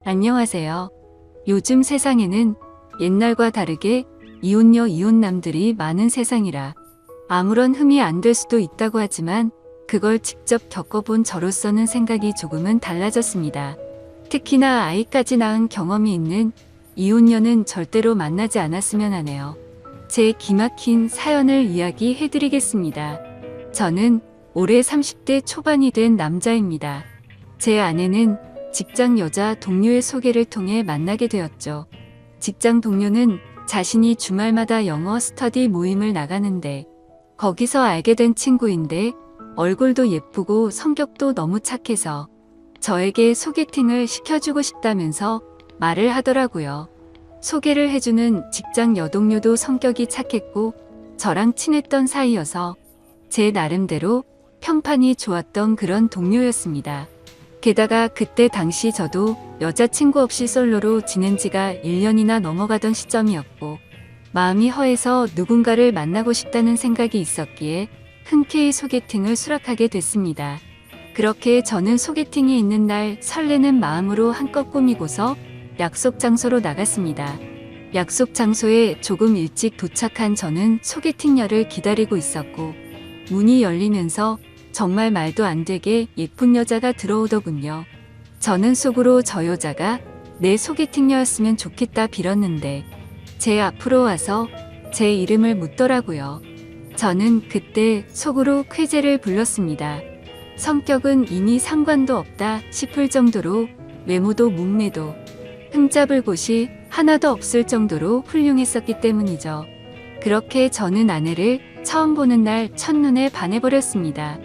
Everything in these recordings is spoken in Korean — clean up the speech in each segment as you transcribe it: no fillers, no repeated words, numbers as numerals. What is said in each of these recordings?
안녕하세요. 요즘 세상에는 옛날과 다르게 이혼녀 이혼남들이 많은 세상이라 아무런 흠이 안 될 수도 있다고 하지만 그걸 직접 겪어본 저로서는 생각이 조금은 달라졌습니다. 특히나 아이까지 낳은 경험이 있는 이혼녀는 절대로 만나지 않았으면 하네요. 제 기막힌 사연을 이야기해드리겠습니다. 저는 올해 30대 초반이 된 남자입니다. 제 아내는 직장 여자 동료의 소개를 통해 만나게 되었죠. 직장 동료는 자신이 주말마다 영어 스터디 모임을 나가는데 거기서 알게 된 친구인데 얼굴도 예쁘고 성격도 너무 착해서 저에게 소개팅을 시켜주고 싶다면서 말을 하더라고요. 소개를 해주는 직장 여동료도 성격이 착했고 저랑 친했던 사이여서 제 나름대로 평판이 좋았던 그런 동료였습니다. 게다가 그때 당시 저도 여자친구 없이 솔로로 지낸 지가 1년이나 넘어가던 시점이었고 마음이 허해서 누군가를 만나고 싶다는 생각이 있었기에 흔쾌히 소개팅을 수락하게 됐습니다. 그렇게 저는 소개팅이 있는 날 설레는 마음으로 한껏 꾸미고서 약속 장소로 나갔습니다. 약속 장소에 조금 일찍 도착한 저는 소개팅녀를 기다리고 있었고 문이 열리면서 정말 말도 안 되게 예쁜 여자가 들어오더군요. 저는 속으로 저 여자가 내 소개팅녀였으면 좋겠다 빌었는데 제 앞으로 와서 제 이름을 묻더라고요. 저는 그때 속으로 쾌재를 불렀습니다. 성격은 이미 상관도 없다 싶을 정도로 외모도 몸매도 흠잡을 곳이 하나도 없을 정도로 훌륭했었기 때문이죠. 그렇게 저는 아내를 처음 보는 날 첫눈에 반해버렸습니다.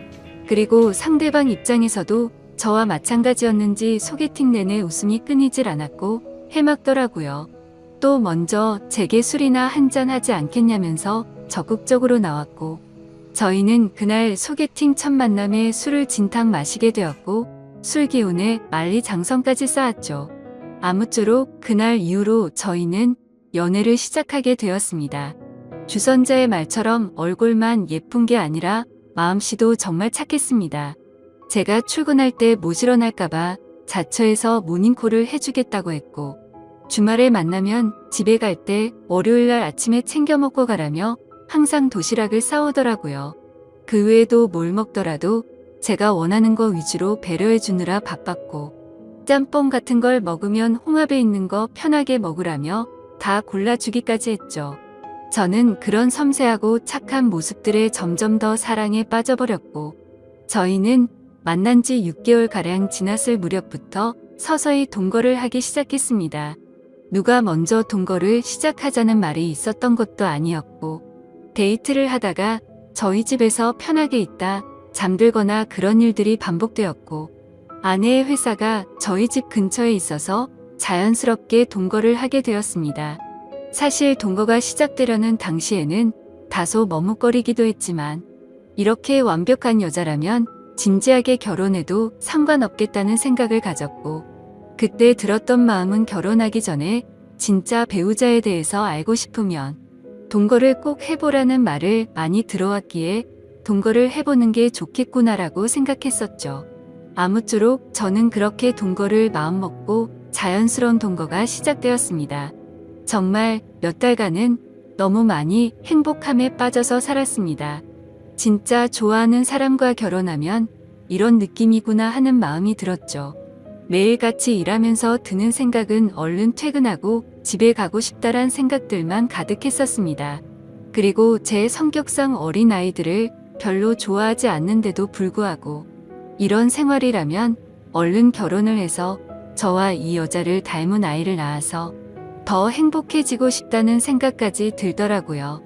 그리고 상대방 입장에서도 저와 마찬가지였는지 소개팅 내내 웃음이 끊이질 않았고 해맑더라고요. 또 먼저 제게 술이나 한잔 하지 않겠냐면서 적극적으로 나왔고 저희는 그날 소개팅 첫 만남에 술을 진탕 마시게 되었고 술 기운에 만리장성까지 쌓았죠. 아무쪼록 그날 이후로 저희는 연애를 시작하게 되었습니다. 주선자의 말처럼 얼굴만 예쁜 게 아니라 마음씨도 정말 착했습니다. 제가 출근할 때 모질어날까봐 자처해서 모닝콜을 해주겠다고 했고 주말에 만나면 집에 갈 때 월요일날 아침에 챙겨 먹고 가라며 항상 도시락을 싸오더라고요. 그 외에도 뭘 먹더라도 제가 원하는 거 위주로 배려해 주느라 바빴고 짬뽕 같은 걸 먹으면 홍합에 있는 거 편하게 먹으라며 다 골라주기까지 했죠. 저는 그런 섬세하고 착한 모습들에 점점 더 사랑에 빠져버렸고 저희는 만난 지 6개월가량 지났을 무렵부터 서서히 동거를 하기 시작했습니다. 누가 먼저 동거를 시작하자는 말이 있었던 것도 아니었고 데이트를 하다가 저희 집에서 편하게 있다 잠들거나 그런 일들이 반복되었고 아내의 회사가 저희 집 근처에 있어서 자연스럽게 동거를 하게 되었습니다. 사실 동거가 시작되려는 당시에는 다소 머뭇거리기도 했지만 이렇게 완벽한 여자라면 진지하게 결혼해도 상관없겠다는 생각을 가졌고 그때 들었던 마음은 결혼하기 전에 진짜 배우자에 대해서 알고 싶으면 동거를 꼭 해보라는 말을 많이 들어왔기에 동거를 해보는 게 좋겠구나라고 생각했었죠. 아무쪼록 저는 그렇게 동거를 마음먹고 자연스러운 동거가 시작되었습니다. 정말 몇 달간은 너무 많이 행복함에 빠져서 살았습니다. 진짜 좋아하는 사람과 결혼하면 이런 느낌이구나 하는 마음이 들었죠. 매일같이 일하면서 드는 생각은 얼른 퇴근하고 집에 가고 싶다란 생각들만 가득했었습니다. 그리고 제 성격상 어린 아이들을 별로 좋아하지 않는데도 불구하고 이런 생활이라면 얼른 결혼을 해서 저와 이 여자를 닮은 아이를 낳아서 더 행복해지고 싶다는 생각까지 들더라고요.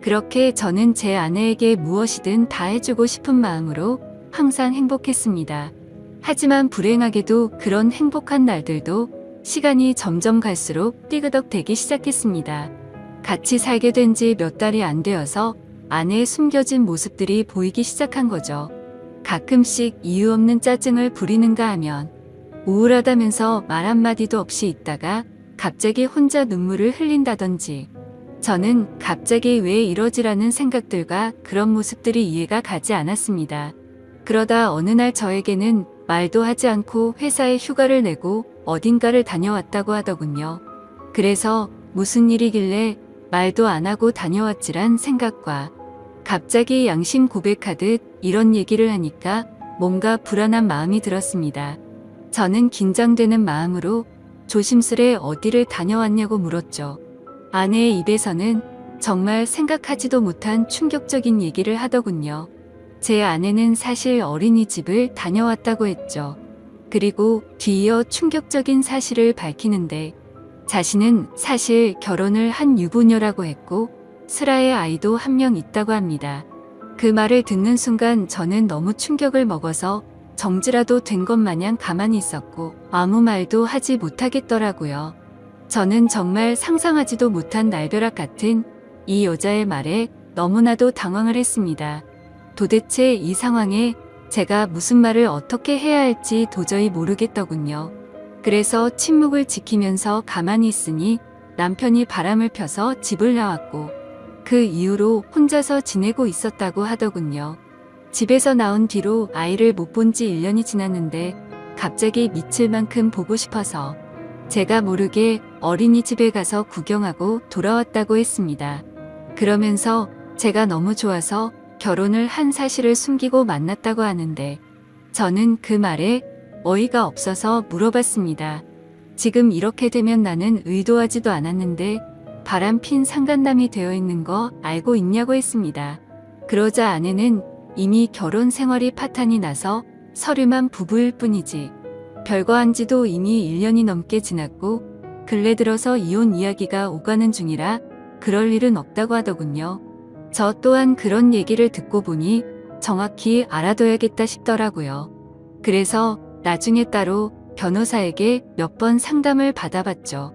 그렇게 저는 제 아내에게 무엇이든 다 해주고 싶은 마음으로 항상 행복했습니다. 하지만 불행하게도 그런 행복한 날들도 시간이 점점 갈수록 띠그덕대기 시작했습니다. 같이 살게 된 지 몇 달이 안 되어서 아내의 숨겨진 모습들이 보이기 시작한 거죠. 가끔씩 이유 없는 짜증을 부리는가 하면 우울하다면서 말 한마디도 없이 있다가 갑자기 혼자 눈물을 흘린다든지 저는 갑자기 왜 이러지라는 생각들과 그런 모습들이 이해가 가지 않았습니다. 그러다 어느 날 저에게는 말도 하지 않고 회사에 휴가를 내고 어딘가를 다녀왔다고 하더군요. 그래서 무슨 일이길래 말도 안 하고 다녀왔지란 생각과 갑자기 양심 고백하듯 이런 얘기를 하니까 뭔가 불안한 마음이 들었습니다. 저는 긴장되는 마음으로 조심스레 어디를 다녀왔냐고 물었죠. 아내의 입에서는 정말 생각하지도 못한 충격적인 얘기를 하더군요. 제 아내는 사실 어린이집을 다녀왔다고 했죠. 그리고 뒤이어 충격적인 사실을 밝히는데 자신은 사실 결혼을 한 유부녀라고 했고 슬아의 아이도 한 명 있다고 합니다. 그 말을 듣는 순간 저는 너무 충격을 먹어서 정지라도 된 것 마냥 가만히 있었고 아무 말도 하지 못하겠더라고요. 저는 정말 상상하지도 못한 날벼락 같은 이 여자의 말에 너무나도 당황을 했습니다. 도대체 이 상황에 제가 무슨 말을 어떻게 해야 할지 도저히 모르겠더군요. 그래서 침묵을 지키면서 가만히 있으니 남편이 바람을 펴서 집을 나왔고 그 이후로 혼자서 지내고 있었다고 하더군요. 집에서 나온 뒤로 아이를 못 본 지 1년이 지났는데 갑자기 미칠 만큼 보고 싶어서 제가 모르게 어린이집에 가서 구경하고 돌아왔다고 했습니다. 그러면서 제가 너무 좋아서 결혼을 한 사실을 숨기고 만났다고 하는데 저는 그 말에 어이가 없어서 물어봤습니다. 지금 이렇게 되면 나는 의도하지도 않았는데 바람핀 상간남이 되어 있는 거 알고 있냐고 했습니다. 그러자 아내는 이미 결혼 생활이 파탄이 나서 서류만 부부일 뿐이지 별거 한 지도 이미 1년이 넘게 지났고 근래 들어서 이혼 이야기가 오가는 중이라 그럴 일은 없다고 하더군요. 저 또한 그런 얘기를 듣고 보니 정확히 알아둬야겠다 싶더라고요. 그래서 나중에 따로 변호사에게 몇 번 상담을 받아봤죠.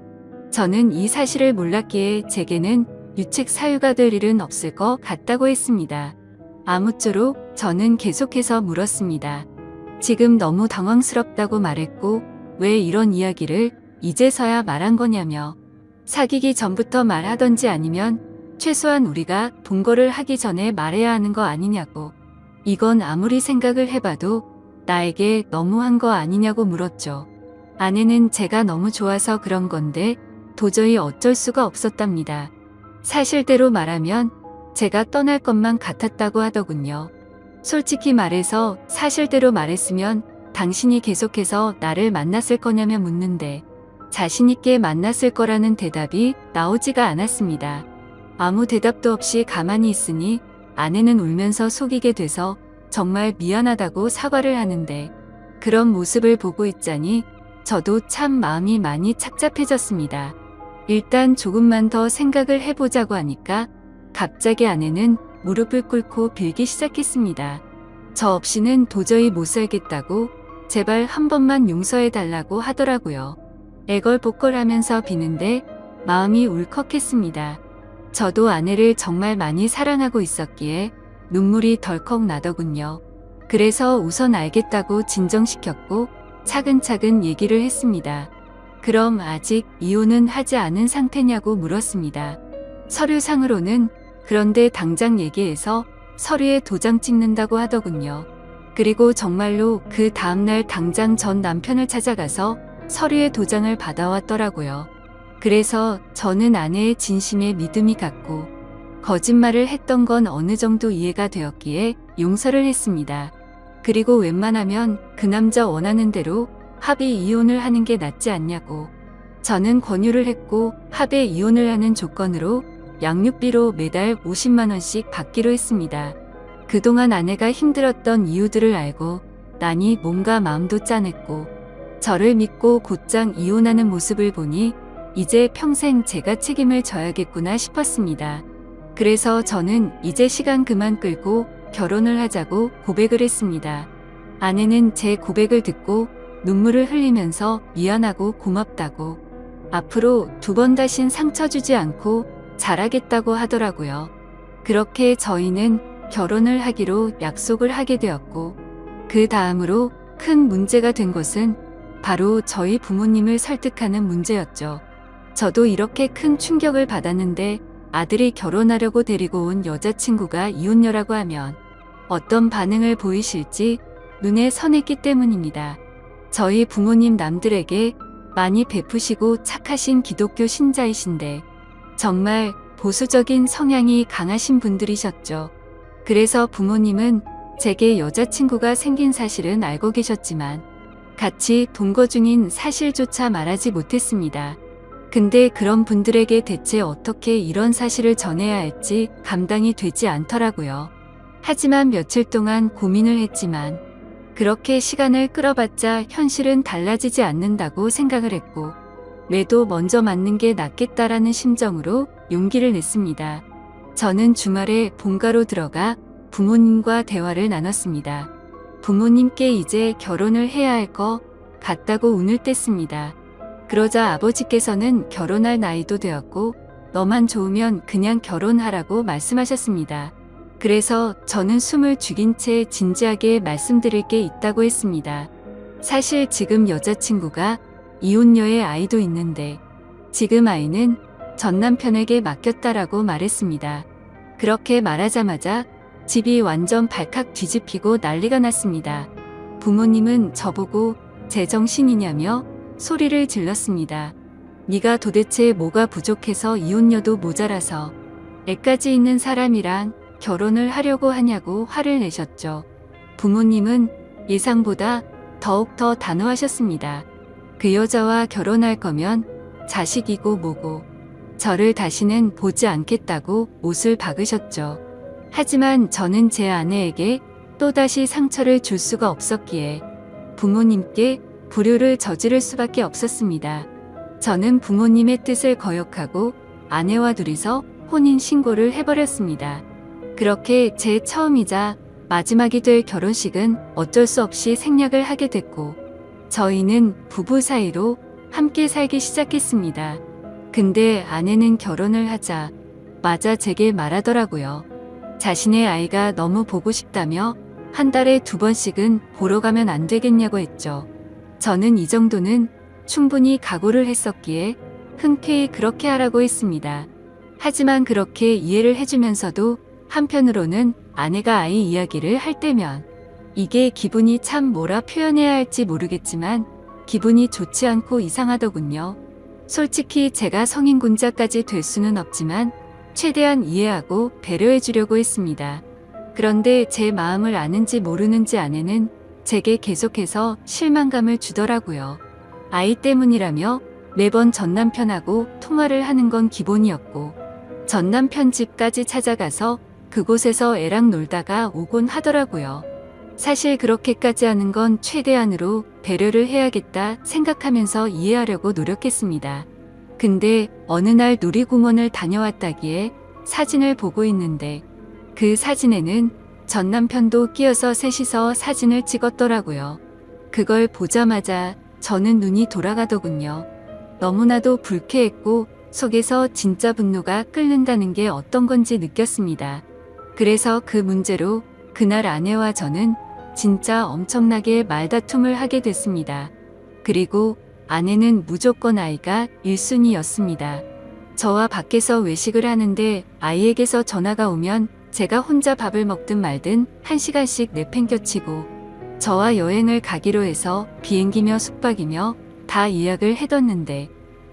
저는 이 사실을 몰랐기에 제게는 유책 사유가 될 일은 없을 것 같다고 했습니다. 아무쪼록 저는 계속해서 물었습니다. 지금 너무 당황스럽다고 말했고 왜 이런 이야기를 이제서야 말한 거냐며 사귀기 전부터 말하던지 아니면 최소한 우리가 동거를 하기 전에 말해야 하는 거 아니냐고 이건 아무리 생각을 해봐도 나에게 너무한 거 아니냐고 물었죠. 아내는 제가 너무 좋아서 그런 건데 도저히 어쩔 수가 없었답니다. 사실대로 말하면 제가 떠날 것만 같았다고 하더군요. 솔직히 말해서 사실대로 말했으면 당신이 계속해서 나를 만났을 거냐며 묻는데 자신있게 만났을 거라는 대답이 나오지가 않았습니다. 아무 대답도 없이 가만히 있으니 아내는 울면서 속이게 돼서 정말 미안하다고 사과를 하는데 그런 모습을 보고 있자니 저도 참 마음이 많이 착잡해졌습니다. 일단 조금만 더 생각을 해보자고 하니까 갑자기 아내는 무릎을 꿇고 빌기 시작했습니다. 저 없이는 도저히 못 살겠다고 제발 한 번만 용서해달라고 하더라고요. 애걸복걸하면서 비는데 마음이 울컥했습니다. 저도 아내를 정말 많이 사랑하고 있었기에 눈물이 덜컥 나더군요. 그래서 우선 알겠다고 진정시켰고 차근차근 얘기를 했습니다. 그럼 아직 이혼은 하지 않은 상태냐고 물었습니다. 서류상으로는 그런데 당장 얘기해서 서류에 도장 찍는다고 하더군요. 그리고 정말로 그 다음날 당장 전 남편을 찾아가서 서류에 도장을 받아왔더라고요. 그래서 저는 아내의 진심에 믿음이 갔고 거짓말을 했던 건 어느 정도 이해가 되었기에 용서를 했습니다. 그리고 웬만하면 그 남자 원하는 대로 합의 이혼을 하는 게 낫지 않냐고 저는 권유를 했고 합의 이혼을 하는 조건으로 양육비로 매달 50만 원씩 받기로 했습니다. 그동안 아내가 힘들었던 이유들을 알고 나니 뭔가 마음도 짠했고 저를 믿고 곧장 이혼하는 모습을 보니 이제 평생 제가 책임을 져야겠구나 싶었습니다. 그래서 저는 이제 시간 그만 끌고 결혼을 하자고 고백을 했습니다. 아내는 제 고백을 듣고 눈물을 흘리면서 미안하고 고맙다고 앞으로 2번 다신 상처 주지 않고 잘하겠다고 하더라고요. 그렇게 저희는 결혼을 하기로 약속을 하게 되었고 그 다음으로 큰 문제가 된 것은 바로 저희 부모님을 설득하는 문제였죠. 저도 이렇게 큰 충격을 받았는데 아들이 결혼하려고 데리고 온 여자친구가 이혼녀라고 하면 어떤 반응을 보이실지 눈에 선했기 때문입니다. 저희 부모님 남들에게 많이 베푸시고 착하신 기독교 신자이신데 정말 보수적인 성향이 강하신 분들이셨죠. 그래서 부모님은 제게 여자친구가 생긴 사실은 알고 계셨지만 같이 동거 중인 사실조차 말하지 못했습니다. 근데 그런 분들에게 대체 어떻게 이런 사실을 전해야 할지 감당이 되지 않더라고요. 하지만 며칠 동안 고민을 했지만 그렇게 시간을 끌어봤자 현실은 달라지지 않는다고 생각을 했고 매도 먼저 맞는 게 낫겠다라는 심정으로 용기를 냈습니다. 저는 주말에 본가로 들어가 부모님과 대화를 나눴습니다. 부모님께 이제 결혼을 해야 할 것 같다고 운을 뗐습니다. 그러자 아버지께서는 결혼할 나이도 되었고 너만 좋으면 그냥 결혼하라고 말씀하셨습니다. 그래서 저는 숨을 죽인 채 진지하게 말씀드릴 게 있다고 했습니다. 사실 지금 여자친구가 이혼녀의 아이도 있는데 지금 아이는 전 남편에게 맡겼다라고 말했습니다. 그렇게 말하자마자 집이 완전 발칵 뒤집히고 난리가 났습니다. 부모님은 저보고 제정신이냐며 소리를 질렀습니다. 네가 도대체 뭐가 부족해서 이혼녀도 모자라서 애까지 있는 사람이랑 결혼을 하려고 하냐고 화를 내셨죠. 부모님은 예상보다 더욱 더 단호하셨습니다. 그 여자와 결혼할 거면 자식이고 뭐고 저를 다시는 보지 않겠다고 못을 박으셨죠. 하지만 저는 제 아내에게 또다시 상처를 줄 수가 없었기에 부모님께 불효를 저지를 수밖에 없었습니다. 저는 부모님의 뜻을 거역하고 아내와 둘이서 혼인 신고를 해버렸습니다. 그렇게 제 처음이자 마지막이 될 결혼식은 어쩔 수 없이 생략을 하게 됐고 저희는 부부 사이로 함께 살기 시작했습니다. 근데 아내는 결혼을 하자 맞아 제게 말하더라고요. 자신의 아이가 너무 보고 싶다며 한 달에 2번씩은 보러 가면 안 되겠냐고 했죠. 저는 이 정도는 충분히 각오를 했었기에 흔쾌히 그렇게 하라고 했습니다. 하지만 그렇게 이해를 해주면서도 한편으로는 아내가 아이 이야기를 할 때면 이게 기분이 참 뭐라 표현해야 할지 모르겠지만 기분이 좋지 않고 이상하더군요. 솔직히 제가 성인군자까지 될 수는 없지만 최대한 이해하고 배려해 주려고 했습니다. 그런데 제 마음을 아는지 모르는지 아내는 제게 계속해서 실망감을 주더라고요. 아이 때문이라며 매번 전남편하고 통화를 하는 건 기본이었고 전남편 집까지 찾아가서 그곳에서 애랑 놀다가 오곤 하더라고요. 사실 그렇게까지 하는 건 최대한으로 배려를 해야겠다 생각하면서 이해하려고 노력했습니다. 근데 어느 날 놀이공원을 다녀왔다기에 사진을 보고 있는데 그 사진에는 전 남편도 끼어서 셋이서 사진을 찍었더라고요. 그걸 보자마자 저는 눈이 돌아가더군요. 너무나도 불쾌했고 속에서 진짜 분노가 끓는다는 게 어떤 건지 느꼈습니다. 그래서 그 문제로 그날 아내와 저는 진짜 엄청나게 말다툼을 하게 됐습니다. 그리고 아내는 무조건 아이가 1순위였습니다. 저와 밖에서 외식을 하는데 아이에게서 전화가 오면 제가 혼자 밥을 먹든 말든 1시간씩 내팽겨치고 저와 여행을 가기로 해서 비행기며 숙박이며 다 예약을 해뒀는데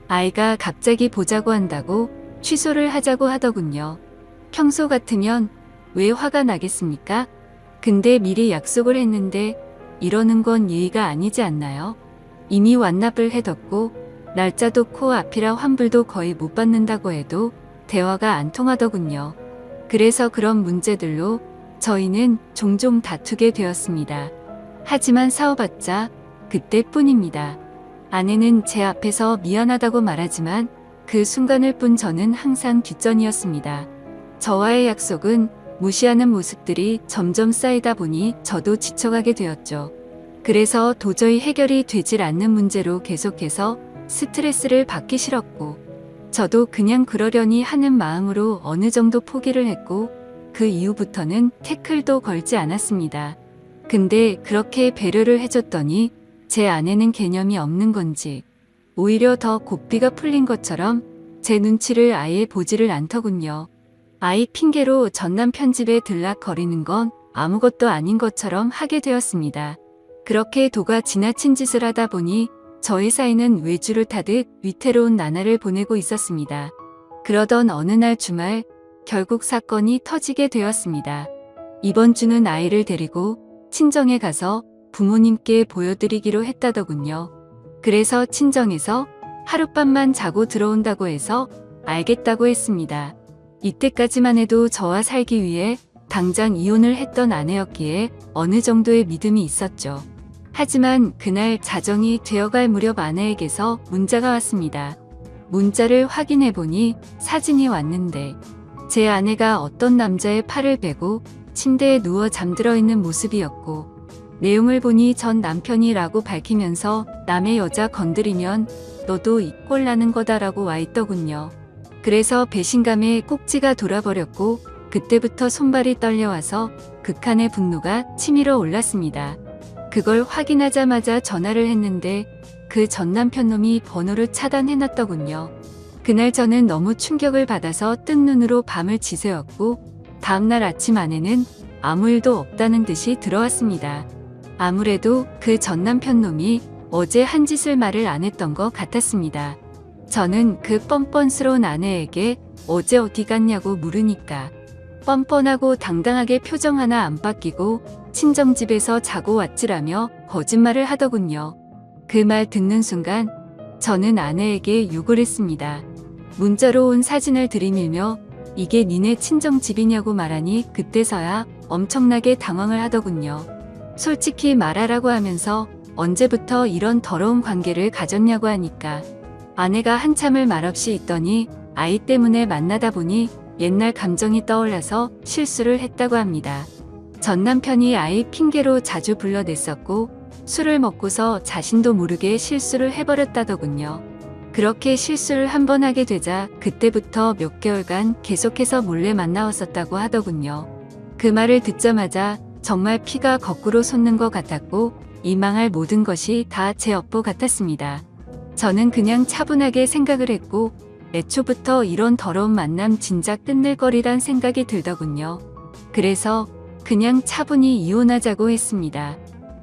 아이가 갑자기 보자고 한다고 취소를 하자고 하더군요. 평소 같으면 왜 화가 나겠습니까? 근데 미리 약속을 했는데 이러는 건 예의가 아니지 않나요? 이미 완납을 해뒀고 날짜도 코앞이라 환불도 거의 못 받는다고 해도 대화가 안 통하더군요. 그래서 그런 문제들로 저희는 종종 다투게 되었습니다. 하지만 싸워봤자 그때뿐입니다. 아내는 제 앞에서 미안하다고 말하지만 그 순간을 뿐 저는 항상 뒷전이었습니다. 저와의 약속은 무시하는 모습들이 점점 쌓이다 보니 저도 지쳐가게 되었죠. 그래서 도저히 해결이 되질 않는 문제로 계속해서 스트레스를 받기 싫었고 저도 그냥 그러려니 하는 마음으로 어느 정도 포기를 했고 그 이후부터는 태클도 걸지 않았습니다. 근데 그렇게 배려를 해줬더니 제 아내는 개념이 없는 건지 오히려 더 고삐가 풀린 것처럼 제 눈치를 아예 보지를 않더군요. 아이 핑계로 전남편 집에 들락거리는 건 아무것도 아닌 것처럼 하게 되었습니다. 그렇게 도가 지나친 짓을 하다 보니 저희 사이는 외주를 타듯 위태로운 나날을 보내고 있었습니다. 그러던 어느 날 주말 결국 사건이 터지게 되었습니다. 이번 주는 아이를 데리고 친정에 가서 부모님께 보여드리기로 했다더군요. 그래서 친정에서 하룻밤만 자고 들어온다고 해서 알겠다고 했습니다. 이때까지만 해도 저와 살기 위해 당장 이혼을 했던 아내였기에 어느 정도의 믿음이 있었죠. 하지만 그날 자정이 되어갈 무렵 아내에게서 문자가 왔습니다. 문자를 확인해 보니 사진이 왔는데 제 아내가 어떤 남자의 팔을 베고 침대에 누워 잠들어 있는 모습이었고 내용을 보니 전 남편이라고 밝히면서 남의 여자 건드리면 너도 이 꼴 나는 거다라고 와 있더군요. 그래서 배신감에 꼭지가 돌아버렸고 그때부터 손발이 떨려와서 극한의 분노가 치밀어 올랐습니다. 그걸 확인하자마자 전화를 했는데 그 전 남편 놈이 번호를 차단해놨더군요. 그날 저는 너무 충격을 받아서 뜬 눈으로 밤을 지새웠고 다음날 아침 아내는 아무 일도 없다는 듯이 들어왔습니다. 아무래도 그 전 남편 놈이 어제 한 짓을 말을 안 했던 것 같았습니다. 저는 그 뻔뻔스러운 아내에게 어제 어디 갔냐고 물으니까 뻔뻔하고 당당하게 표정 하나 안 바뀌고 친정집에서 자고 왔지라며 거짓말을 하더군요. 그 말 듣는 순간 저는 아내에게 욕을 했습니다. 문자로 온 사진을 들이밀며 이게 니네 친정집이냐고 말하니 그때서야 엄청나게 당황을 하더군요. 솔직히 말하라고 하면서 언제부터 이런 더러운 관계를 가졌냐고 하니까 아내가 한참을 말없이 있더니 아이 때문에 만나다 보니 옛날 감정이 떠올라서 실수를 했다고 합니다. 전 남편이 아이 핑계로 자주 불러댔었고 술을 먹고서 자신도 모르게 실수를 해버렸다더군요. 그렇게 실수를 한 번 하게 되자 그때부터 몇 개월간 계속해서 몰래 만나왔었다고 하더군요. 그 말을 듣자마자 정말 피가 거꾸로 솟는 것 같았고 이 망할 모든 것이 다 제 업보 같았습니다. 저는 그냥 차분하게 생각을 했고 애초부터 이런 더러운 만남 진작 끝낼 거리란 생각이 들더군요. 그래서 그냥 차분히 이혼하자고 했습니다.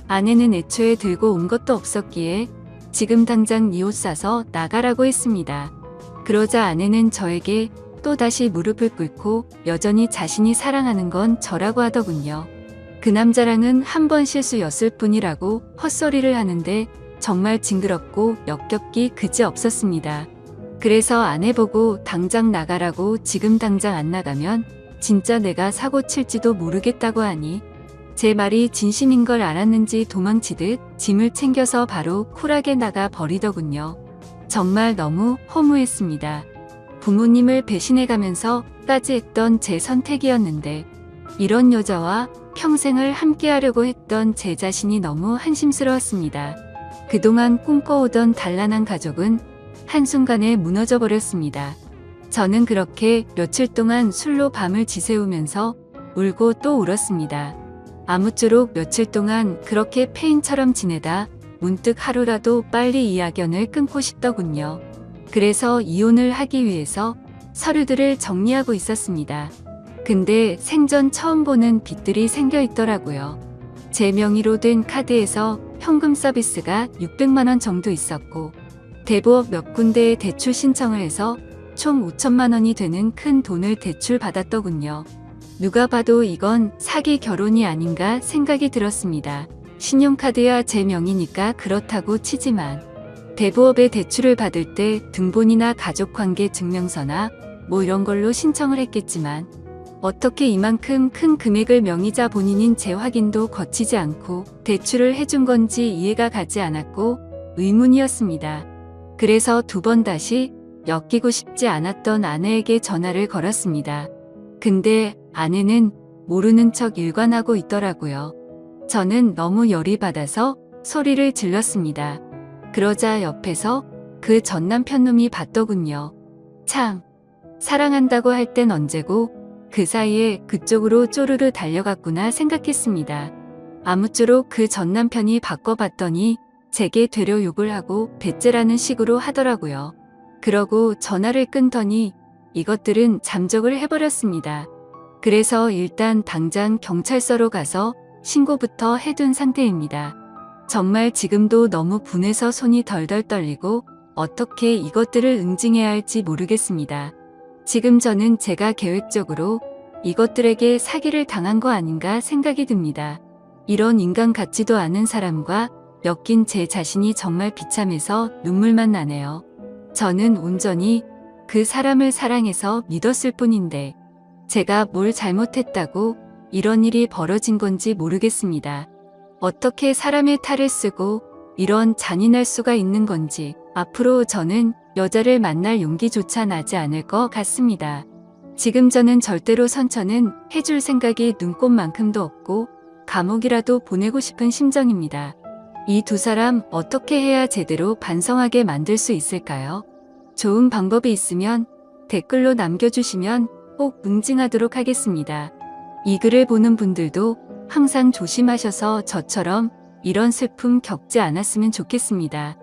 아내는 애초에 들고 온 것도 없었기에 지금 당장 네 옷 싸서 나가라고 했습니다. 그러자 아내는 저에게 또다시 무릎을 꿇고 여전히 자신이 사랑하는 건 저라고 하더군요. 그 남자랑은 한 번 실수였을 뿐이라고 헛소리를 하는데 정말 징그럽고 역겹기 그지없었습니다. 그래서 아내 보고 당장 나가라고 지금 당장 안 나가면 진짜 내가 사고 칠지도 모르겠다고 하니 제 말이 진심인 걸 알았는지 도망치듯 짐을 챙겨서 바로 쿨하게 나가 버리더군요. 정말 너무 허무했습니다. 부모님을 배신해가면서까지 했던 제 선택이었는데 이런 여자와 평생을 함께하려고 했던 제 자신이 너무 한심스러웠습니다. 그동안 꿈꿔오던 단란한 가족은 한순간에 무너져 버렸습니다. 저는 그렇게 며칠 동안 술로 밤을 지새우면서 울고 또 울었습니다. 아무쪼록 며칠 동안 그렇게 폐인처럼 지내다 문득 하루라도 빨리 이 악연을 끊고 싶더군요. 그래서 이혼을 하기 위해서 서류들을 정리하고 있었습니다. 근데 생전 처음 보는 빚들이 생겨 있더라고요. 제 명의로 된 카드에서 현금 서비스가 600만 원 정도 있었고 대부업 몇 군데에 대출 신청을 해서 총 5천만 원이 되는 큰 돈을 대출 받았더군요. 누가 봐도 이건 사기 결혼이 아닌가 생각이 들었습니다. 신용카드야 제 명의니까 그렇다고 치지만 대부업에 대출을 받을 때 등본이나 가족관계 증명서나 뭐 이런 걸로 신청을 했겠지만 어떻게 이만큼 큰 금액을 명의자 본인인 제 확인도 거치지 않고 대출을 해준 건지 이해가 가지 않았고 의문이었습니다. 그래서 두 번 다시 엮이고 싶지 않았던 아내에게 전화를 걸었습니다. 근데 아내는 모르는 척 일관하고 있더라고요. 저는 너무 열이 받아서 소리를 질렀습니다. 그러자 옆에서 그 전 남편놈이 봤더군요. 참, 사랑한다고 할 땐 언제고 그 사이에 그쪽으로 쪼르르 달려갔구나 생각했습니다. 아무쪼록 그 전 남편이 바꿔봤더니 제게 되려 욕을 하고 배째라는 식으로 하더라고요. 그러고 전화를 끊더니 이것들은 잠적을 해버렸습니다. 그래서 일단 당장 경찰서로 가서 신고부터 해둔 상태입니다. 정말 지금도 너무 분해서 손이 덜덜 떨리고 어떻게 이것들을 응징해야 할지 모르겠습니다. 지금 저는 제가 계획적으로 이것들에게 사기를 당한 거 아닌가 생각이 듭니다. 이런 인간 같지도 않은 사람과 엮인 제 자신이 정말 비참해서 눈물만 나네요. 저는 온전히 그 사람을 사랑해서 믿었을 뿐인데 제가 뭘 잘못했다고 이런 일이 벌어진 건지 모르겠습니다. 어떻게 사람의 탈을 쓰고 이런 잔인할 수가 있는 건지 앞으로 저는 여자를 만날 용기조차 나지 않을 것 같습니다. 지금 저는 절대로 선처는 해줄 생각이 눈꼽만큼도 없고 감옥이라도 보내고 싶은 심정입니다. 이 두 사람 어떻게 해야 제대로 반성하게 만들 수 있을까요? 좋은 방법이 있으면 댓글로 남겨주시면 꼭 응징하도록 하겠습니다. 이 글을 보는 분들도 항상 조심하셔서 저처럼 이런 슬픔 겪지 않았으면 좋겠습니다.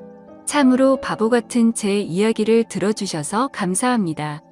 참으로 바보 같은 제 이야기를 들어주셔서 감사합니다.